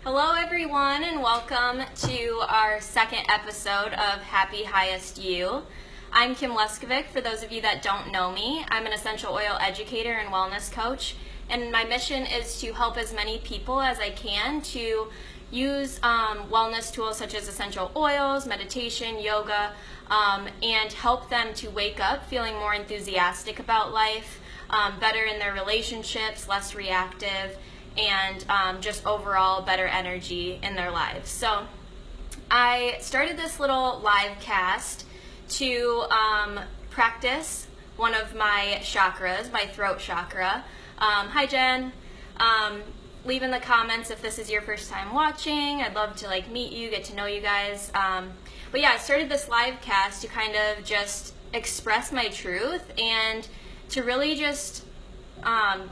Hello everyone, and welcome to our second episode of Happy Highest You. I'm Kim Leskovic. For those of you that don't know me, I'm an essential oil educator and wellness coach, and my mission is to help as many people as I can to use wellness tools such as essential oils, meditation, yoga, and help them to wake up feeling more enthusiastic about life, better in their relationships, less reactive, and just overall better energy in their lives. So I started this little live cast to practice one of my chakras, my throat chakra. Hi Jen. Leave in the comments if this is your first time watching. I'd love to meet you, get to know you guys. But yeah, I started this live cast to kind of just express my truth and to really just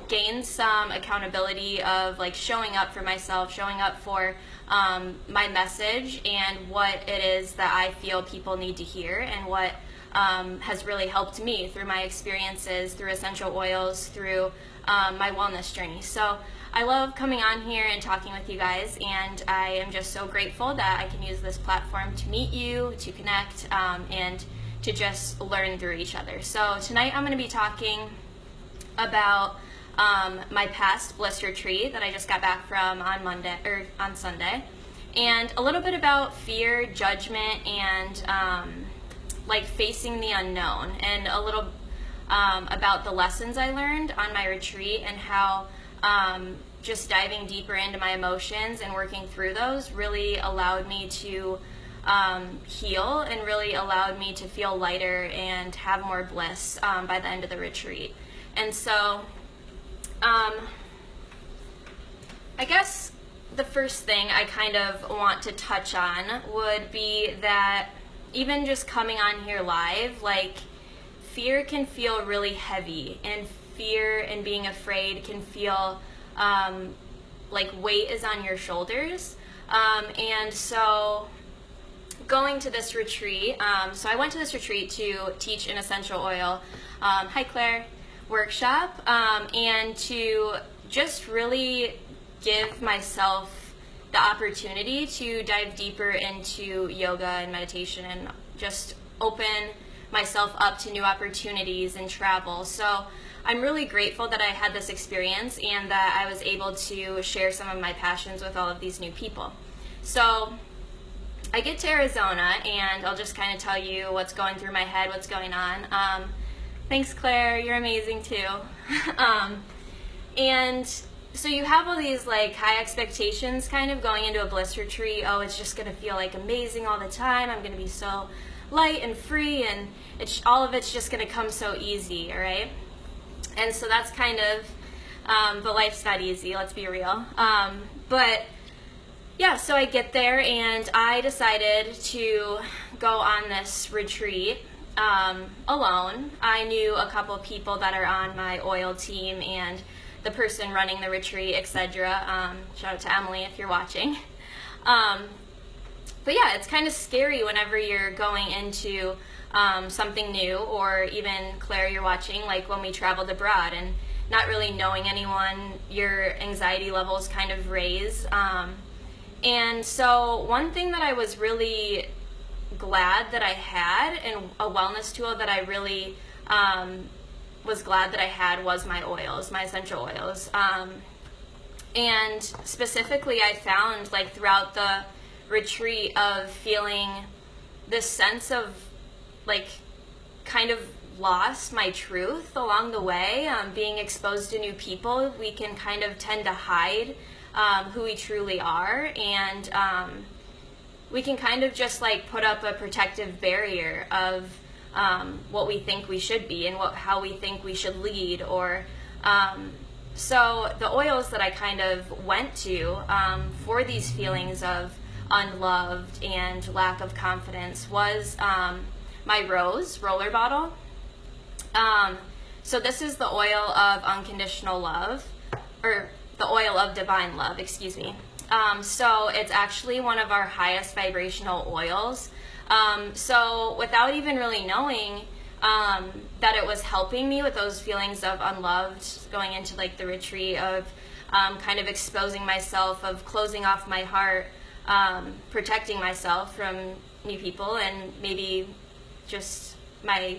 gain some accountability of showing up for myself, showing up for my message and what it is that I feel people need to hear, and what has really helped me through my experiences, through essential oils, through my wellness journey. So I love coming on here and talking with you guys, and I am just so grateful that I can use this platform to meet you, to connect, and to just learn through each other. So tonight I'm going to be talking about my past bliss retreat that I just got back from on Sunday, and a little bit about fear, judgment, and facing the unknown, and a little about the lessons I learned on my retreat, and how just diving deeper into my emotions and working through those really allowed me to heal, and really allowed me to feel lighter and have more bliss by the end of the retreat. And so, I guess the first thing I kind of want to touch on would be that even just coming on here live, fear can feel really heavy, and fear and being afraid can feel like weight is on your shoulders. And so going to this retreat, so I went to this retreat to teach an essential oil, hi Claire, workshop, and to just really give myself the opportunity to dive deeper into yoga and meditation, and just open myself up to new opportunities and travel. So I'm really grateful that I had this experience and that I was able to share some of my passions with all of these new people. So I get to Arizona, and I'll just kind of tell you what's going through my head, what's going on. Thanks, Claire. You're amazing too. And so you have all these high expectations kind of going into a bliss retreat. Oh, it's just going to feel amazing all the time. I'm going to be so light and free, and all of it's just going to come so easy, all right? And so that's kind of, but life's not easy, let's be real. But yeah, so I get there, and I decided to go on this retreat alone. I knew a couple of people that are on my oil team and the person running the retreat, etc. Shout out to Emily if you're watching. But yeah, it's kind of scary whenever you're going into something new, or even Claire, you're watching, when we traveled abroad and not really knowing anyone, your anxiety levels kind of raise. And so one thing that I was really glad that I had, and a wellness tool that I really was glad that I had, was my oils, my essential oils. And specifically I found throughout the retreat of feeling this sense of kind of lost my truth along the way. Being exposed to new people, we can kind of tend to hide who we truly are, and we can kind of just put up a protective barrier of what we think we should be, and how we think we should lead, or so the oils that I kind of went to for these feelings of unloved and lack of confidence was my Rose roller bottle. So this is the oil of unconditional love, or the oil of divine love, excuse me. So it's actually one of our highest vibrational oils. So without even really knowing that it was helping me with those feelings of unloved going into the retreat, of kind of exposing myself, of closing off my heart, protecting myself from new people, and maybe just my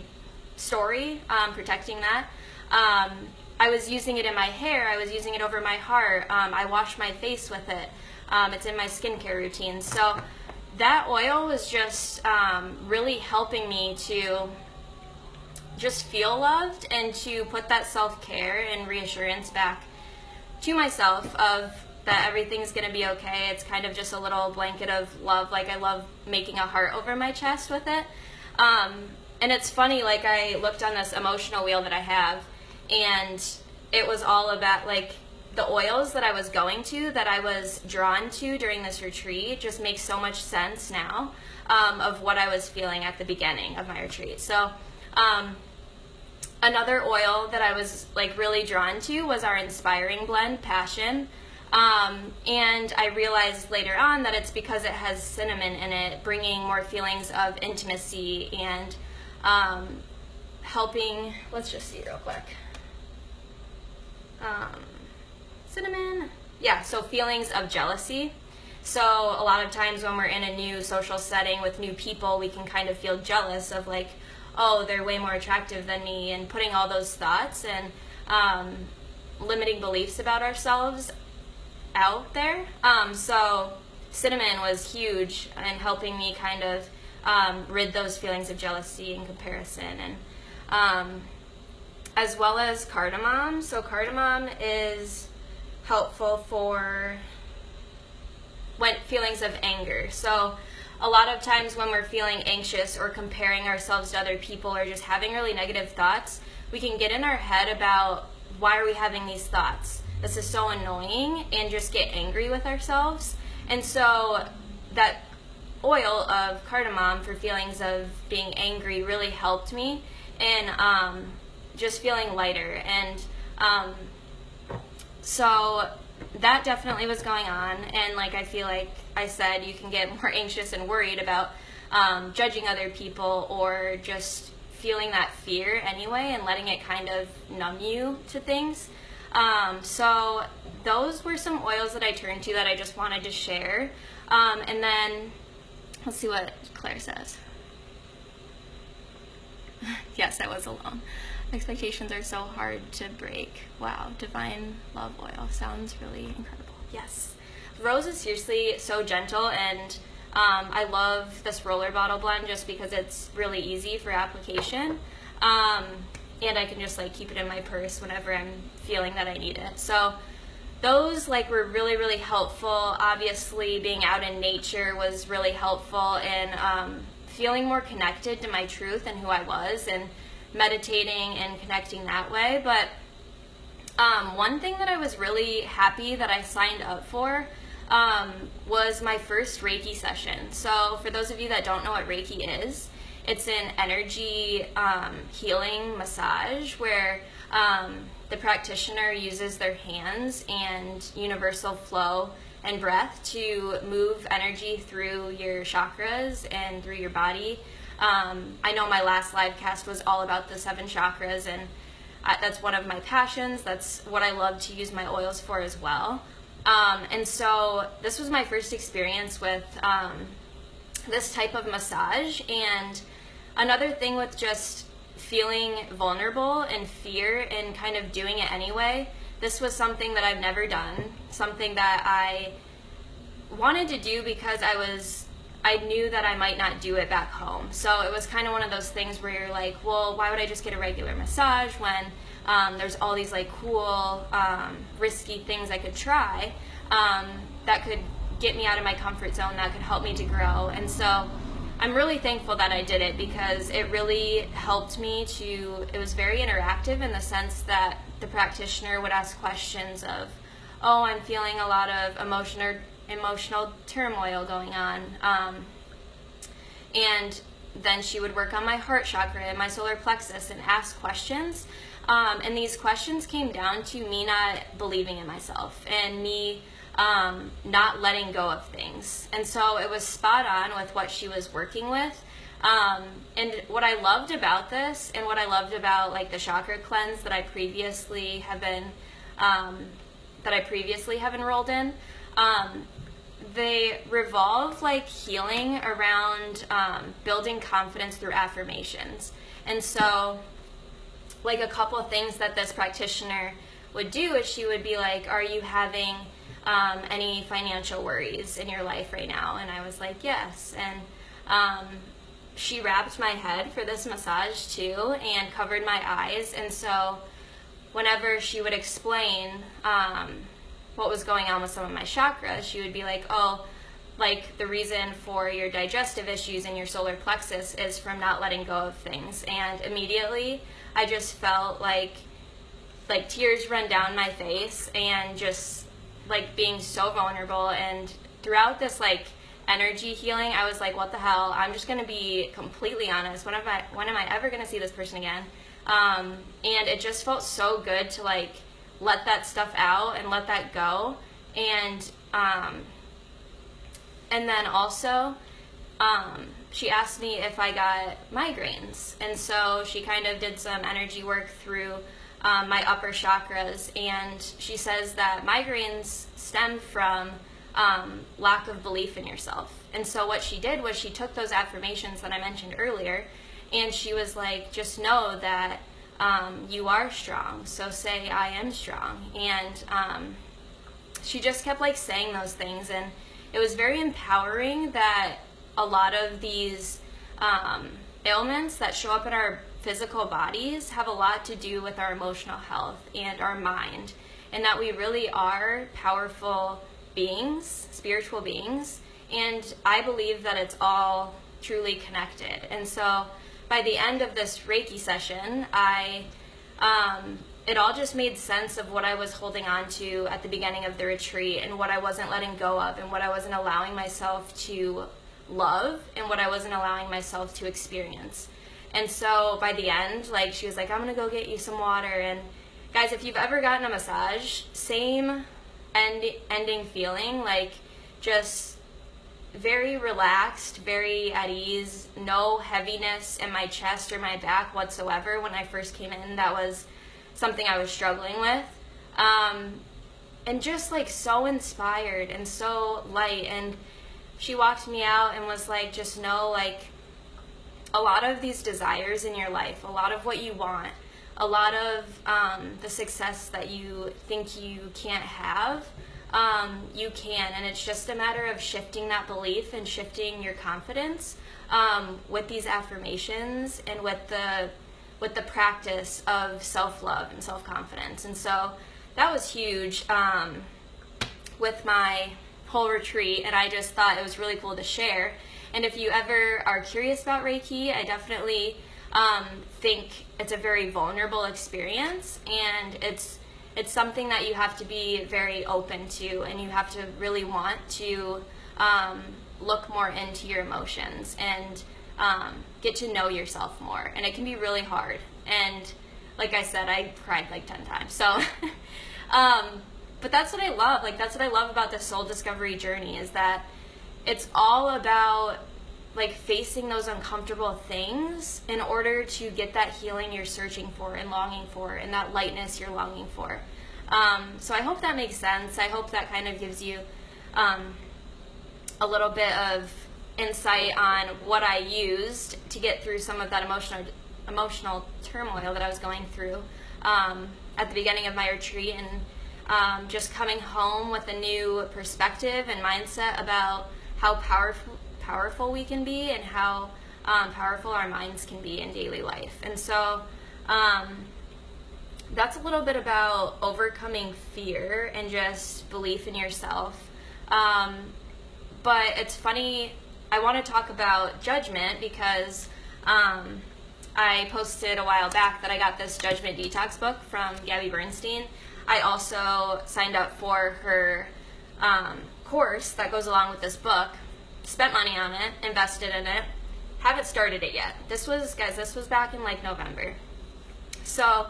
story, protecting that. I was using it in my hair, I was using it over my heart, I wash my face with it, it's in my skincare routine. So that oil was just really helping me to just feel loved and to put that self-care and reassurance back to myself of that everything's going to be okay. It's kind of just a little blanket of love. Like, I love making a heart over my chest with it. And it's funny, like, I looked on this emotional wheel that I have, and it was all about, like, the oils that I was going to, that I was drawn to during this retreat, just makes so much sense now, of what I was feeling at the beginning of my retreat. So another oil that I was like really drawn to was our Inspiring Blend, Passion. And I realized later on that it's because it has cinnamon in it, bringing more feelings of intimacy and helping, let's just see real quick. Cinnamon, yeah, so feelings of jealousy. So a lot of times when we're in a new social setting with new people, we can kind of feel jealous of, like, oh, they're way more attractive than me, and putting all those thoughts and limiting beliefs about ourselves out there. So cinnamon was huge in helping me kind of rid those feelings of jealousy and comparison, and as well as cardamom. So cardamom is helpful for when feelings of anger. So a lot of times when we're feeling anxious or comparing ourselves to other people or just having really negative thoughts, we can get in our head about, why are we having these thoughts? This is so annoying, and just get angry with ourselves. And so that oil of cardamom for feelings of being angry really helped me in just feeling lighter. And so that definitely was going on. And like, I feel like I said, you can get more anxious and worried about judging other people, or just feeling that fear anyway and letting it kind of numb you to things. So those were some oils that I turned to that I just wanted to share. And then let's see what Claire says. Yes, I was alone. Expectations are so hard to break. Wow, divine love oil sounds really incredible. Yes. Rose is seriously so gentle, and I love this roller bottle blend just because it's really easy for application. And I can just like keep it in my purse whenever I'm feeling that I need it. So those like were really, really helpful. Obviously being out in nature was really helpful in feeling more connected to my truth and who I was, and meditating and connecting that way. But one thing that I was really happy that I signed up for was my first Reiki session. So for those of you that don't know what Reiki is, it's an energy healing massage where the practitioner uses their hands and universal flow and breath to move energy through your chakras and through your body. I know my last live cast was all about the 7 chakras, and that's one of my passions. That's what I love to use my oils for as well. And so this was my first experience with this type of massage. And another thing with just feeling vulnerable and fear and kind of doing it anyway, this was something that I've never done, something that I wanted to do because I knew that I might not do it back home. So it was kind of one of those things where you're like, well, why would I just get a regular massage when there's all these like cool, risky things I could try that could get me out of my comfort zone, that could help me to grow. And so I'm really thankful that I did it, because it really helped me to, it was very interactive in the sense that the practitioner would ask questions of, oh, I'm feeling a lot of emotional turmoil going on. And then she would work on my heart chakra and my solar plexus and ask questions. And these questions came down to me not believing in myself and me not letting go of things. And so it was spot on with what she was working with. And what I loved about this, and what I loved about like the chakra cleanse that I previously have been that I previously have enrolled in, they revolve like healing around building confidence through affirmations. And so like a couple of things that this practitioner would do is she would be like, are you having any financial worries in your life right now? And I was like, yes. And she wrapped my head for this massage too and covered my eyes. And so whenever she would explain what was going on with some of my chakras, she would be like, oh, like the reason for your digestive issues in your solar plexus is from not letting go of things. And immediately I just felt like tears run down my face and just like being so vulnerable. And throughout this like energy healing, I was like, what the hell? I'm just gonna be completely honest. When am I ever gonna see this person again? And it just felt so good to like let that stuff out and let that go. And then also, she asked me if I got migraines. And so she kind of did some energy work through my upper chakras. And she says that migraines stem from lack of belief in yourself. And so what she did was she took those affirmations that I mentioned earlier, and she was like, just know that you are strong. So say, I am strong. And she just kept like saying those things. And it was very empowering that a lot of these ailments that show up in our physical bodies have a lot to do with our emotional health and our mind, and that we really are powerful beings, spiritual beings, and I believe that it's all truly connected. And so by the end of this Reiki session, it all just made sense of what I was holding on to at the beginning of the retreat, and what I wasn't letting go of, and what I wasn't allowing myself to love, and what I wasn't allowing myself to experience. And so by the end, like, she was like, I'm gonna go get you some water. And guys, if you've ever gotten a massage, same ending feeling, like just very relaxed, very at ease, no heaviness in my chest or my back whatsoever. When I first came in, that was something I was struggling with. And just like so inspired and so light. And she walked me out and was like, just know, like, a lot of these desires in your life, a lot of what you want, a lot of the success that you think you can't have, you can. And it's just a matter of shifting that belief and shifting your confidence with these affirmations and with the practice of self-love and self-confidence. And so that was huge with my whole retreat, and I just thought it was really cool to share. And if you ever are curious about Reiki, I definitely think it's a very vulnerable experience, and it's something that you have to be very open to, and you have to really want to look more into your emotions and get to know yourself more. And it can be really hard. And like I said, I cried like 10 times. So, but that's what I love. Like, that's what I love about the soul discovery journey, is that it's all about like facing those uncomfortable things in order to get that healing you're searching for and longing for, and that lightness you're longing for. So I hope that makes sense. I hope that kind of gives you a little bit of insight on what I used to get through some of that emotional turmoil that I was going through at the beginning of my retreat, and just coming home with a new perspective and mindset about how powerful we can be, and how powerful our minds can be in daily life. And so that's a little bit about overcoming fear and just belief in yourself. But it's funny, I want to talk about judgment because I posted a while back that I got this Judgment Detox book from Gabby Bernstein. I also signed up for her course that goes along with this book, spent money on it, invested in it, haven't started it yet. This was back in like November. So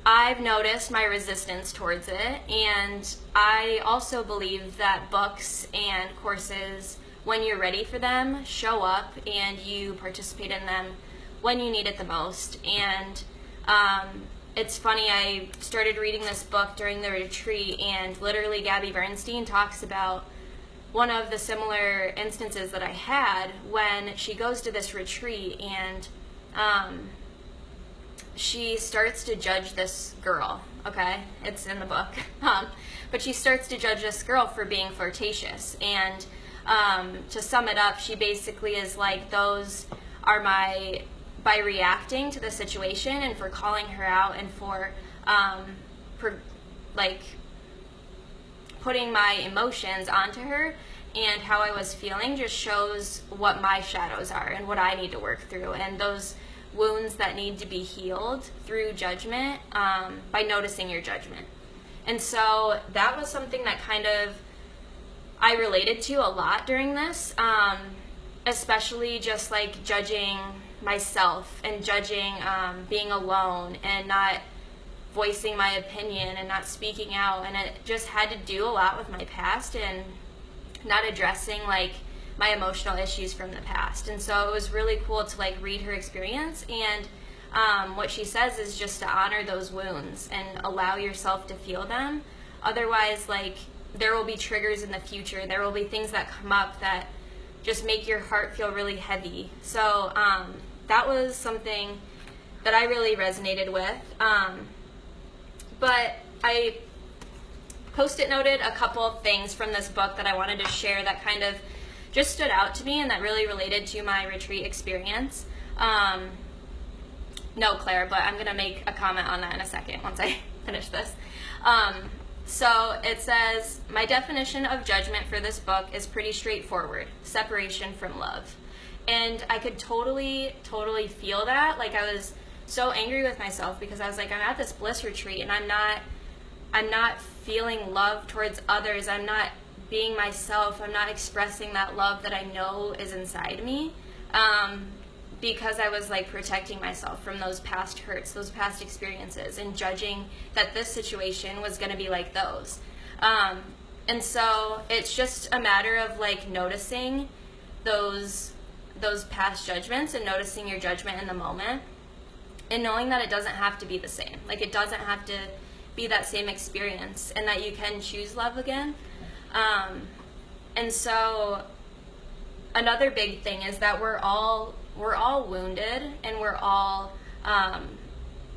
I've noticed my resistance towards it, and I also believe that books and courses, when you're ready for them, show up and you participate in them when you need it the most. And it's funny, I started reading this book during the retreat, and literally Gabby Bernstein talks about one of the similar instances that I had when she goes to this retreat, and she starts to judge this girl, okay? It's in the book. But she starts to judge this girl for being flirtatious. And to sum it up, she basically is like, those are by reacting to the situation and for calling her out and for putting my emotions onto her and how I was feeling just shows what my shadows are and what I need to work through, and those wounds that need to be healed through judgment, by noticing your judgment. And so that was something that kind of I related to a lot during this, especially just like judging myself and judging being alone and not voicing my opinion and not speaking out, and it just had to do a lot with my past and not addressing like my emotional issues from the past. And so it was really cool to like read her experience, and what she says is just to honor those wounds and allow yourself to feel them. Otherwise, like, there will be triggers in the future, there will be things that come up that just make your heart feel really heavy. So that was something that I really resonated with. But I post-it noted a couple of things from this book that I wanted to share that kind of just stood out to me and that really related to my retreat experience. No, Claire, but I'm going to make a comment on that in a second once I finish this. So it says, my definition of judgment for this book is pretty straightforward: separation from love. And I could totally feel that. Like, I was so angry with myself because I was like, I'm at this bliss retreat and I'm not feeling love towards others. I'm not being myself. I'm not expressing that love that I know is inside me, because I was like protecting myself from those past hurts, those past experiences, and judging that this situation was going to be like those. And so it's just a matter of like noticing those past judgments and noticing your judgment in the moment, and knowing that it doesn't have to be the same. Like, it doesn't have to be that same experience, and that you can choose love again. And so another big thing is that we're all wounded, and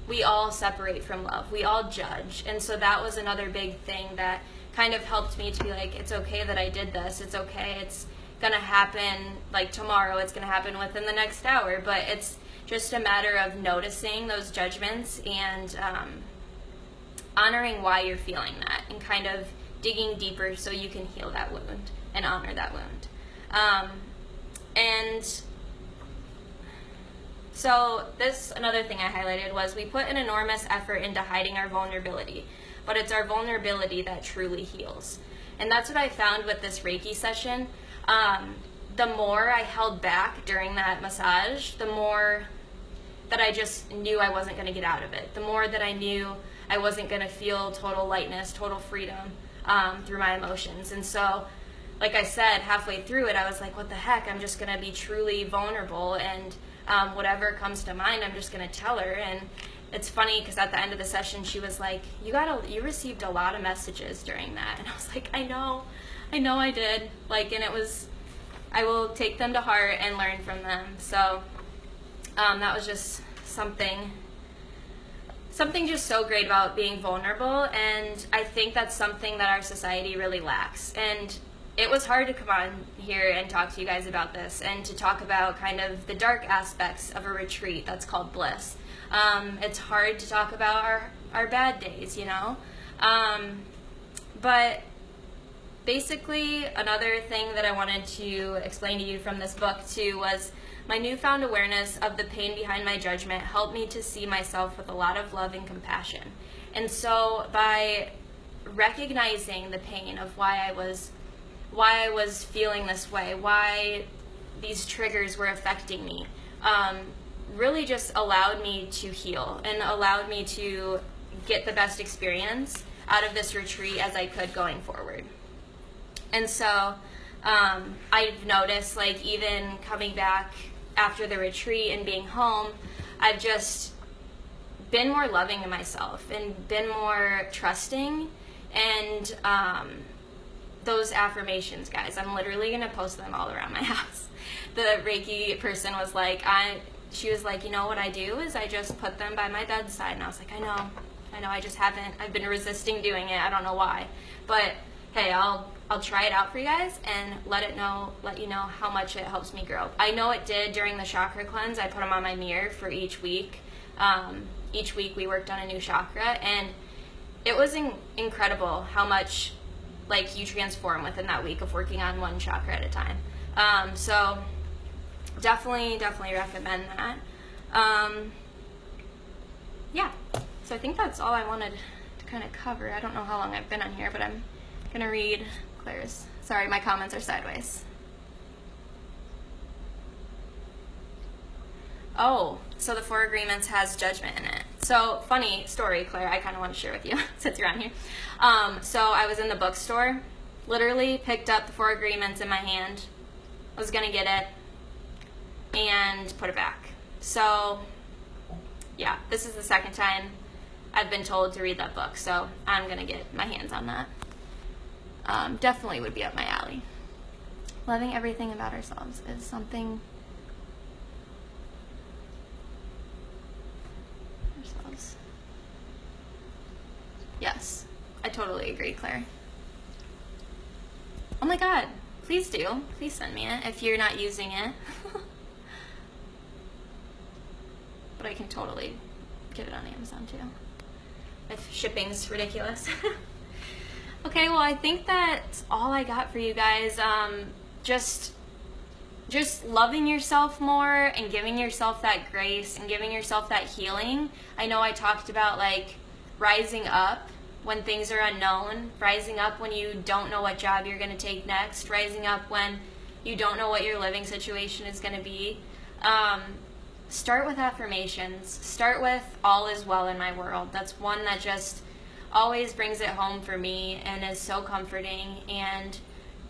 we all separate from love. We all judge. And so that was another big thing that kind of helped me to be like, it's okay that I did this. It's okay. It's going to happen like tomorrow. It's going to happen within the next hour. But it's just a matter of noticing those judgments and honoring why you're feeling that, and kind of digging deeper so you can heal that wound and honor that wound. And so another thing I highlighted was, we put an enormous effort into hiding our vulnerability, but it's our vulnerability that truly heals. And that's what I found with this Reiki session. The more I held back during that massage, the more that I just knew I wasn't going to get out of it. The more that I knew I wasn't going to feel total lightness, total freedom through my emotions. And so, like I said, halfway through it, I was like, what the heck? I'm just going to be truly vulnerable, and whatever comes to mind, I'm just going to tell her. And it's funny because at the end of the session, she was like, you received a lot of messages during that. And I was like, I know I did. Like, and I will take them to heart and learn from them. So that was just something just so great about being vulnerable, and I think that's something that our society really lacks. And it was hard to come on here and talk to you guys about this, and to talk about kind of the dark aspects of a retreat that's called bliss. It's hard to talk about our bad days, you know? But basically, another thing that I wanted to explain to you from this book too was, my newfound awareness of the pain behind my judgment helped me to see myself with a lot of love and compassion. And so by recognizing the pain of why I was feeling this way, why these triggers were affecting me, really just allowed me to heal and allowed me to get the best experience out of this retreat as I could going forward. And so I've noticed, like, even coming back after the retreat and being home, I've just been more loving to myself and been more trusting. And those affirmations, guys, I'm literally going to post them all around my house. The Reiki person was like, she was like, you know what I do is I just put them by my bedside. And I was like, I know, I've been resisting doing it. I don't know why. But hey, I'll try it out for you guys and let you know how much it helps me grow. I know it did during the chakra cleanse. I put them on my mirror for each week. Each week we worked on a new chakra, and it was incredible how much like you transform within that week of working on one chakra at a time. So definitely recommend that. Yeah, so I think that's all I wanted to kind of cover. I don't know how long I've been on here, but I'm gonna read Claire's. Sorry, my comments are sideways. Oh, so the 4 Agreements has judgment in it. So, funny story, Claire, I kind of want to share with you since you're on here. So I was in the bookstore, literally picked up the 4 Agreements in my hand, was going to get it, and put it back. So, yeah, this is the second time I've been told to read that book, so I'm going to get my hands on that. Definitely would be up my alley. Loving everything about ourselves is something... Yes, I totally agree, Claire. Oh my god, please do. Please send me it if you're not using it. But I can totally get it on Amazon too, if shipping's ridiculous. Okay, well, I think that's all I got for you guys. Just loving yourself more and giving yourself that grace and giving yourself that healing. I know I talked about like rising up when things are unknown, rising up when you don't know what job you're going to take next, rising up when you don't know what your living situation is going to be. Start with affirmations. Start with all is well in my world. That's one that just always brings it home for me and is so comforting. And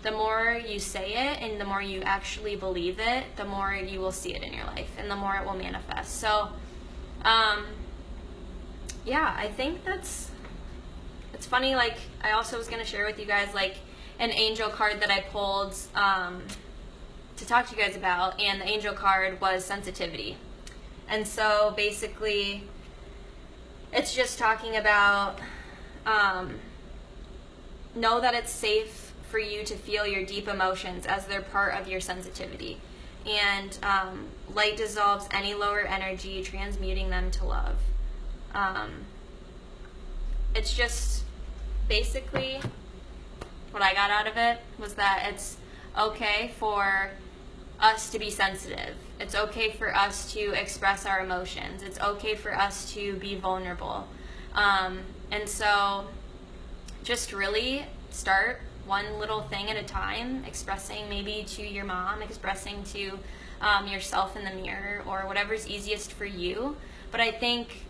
the more you say it and the more you actually believe it, the more you will see it in your life and the more it will manifest. So, yeah, I think it's funny, like, I also was going to share with you guys, like, an angel card that I pulled to talk to you guys about, and the angel card was sensitivity. And so, basically, it's just talking about, know that it's safe for you to feel your deep emotions as they're part of your sensitivity. And light dissolves any lower energy, transmuting them to love. It's just basically what I got out of it was that it's okay for us to be sensitive. It's okay for us to express our emotions. It's okay for us to be vulnerable. And so just really start one little thing at a time, expressing maybe to your mom, expressing to yourself in the mirror, or whatever's easiest for you. But I think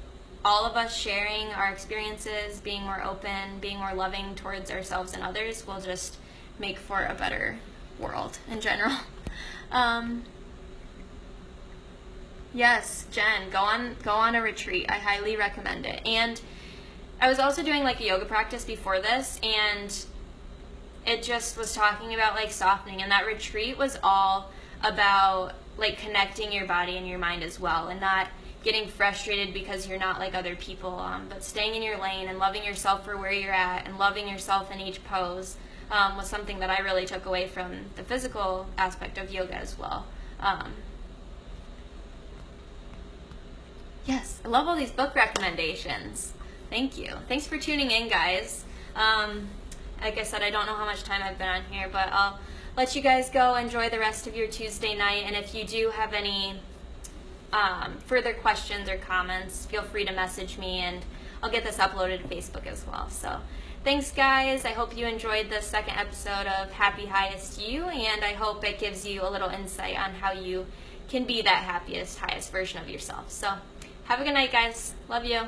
all of us sharing our experiences, being more open, being more loving towards ourselves and others will just make for a better world in general. Yes, Jen, go on a retreat. I highly recommend it. And I was also doing like a yoga practice before this, and it just was talking about like softening, and that retreat was all about like connecting your body and your mind as well, and not getting frustrated because you're not like other people, but staying in your lane and loving yourself for where you're at and loving yourself in each pose was something that I really took away from the physical aspect of yoga as well. Yes, I love all these book recommendations. Thank you. Thanks for tuning in, guys. Like I said, I don't know how much time I've been on here, but I'll let you guys go enjoy the rest of your Tuesday night. And if you do have any further questions or comments, feel free to message me, and I'll get this uploaded to Facebook as well. So thanks, guys. I hope you enjoyed the second episode of Happy Highest You, and I hope it gives you a little insight on how you can be that happiest, highest version of yourself. So have a good night, guys. Love you.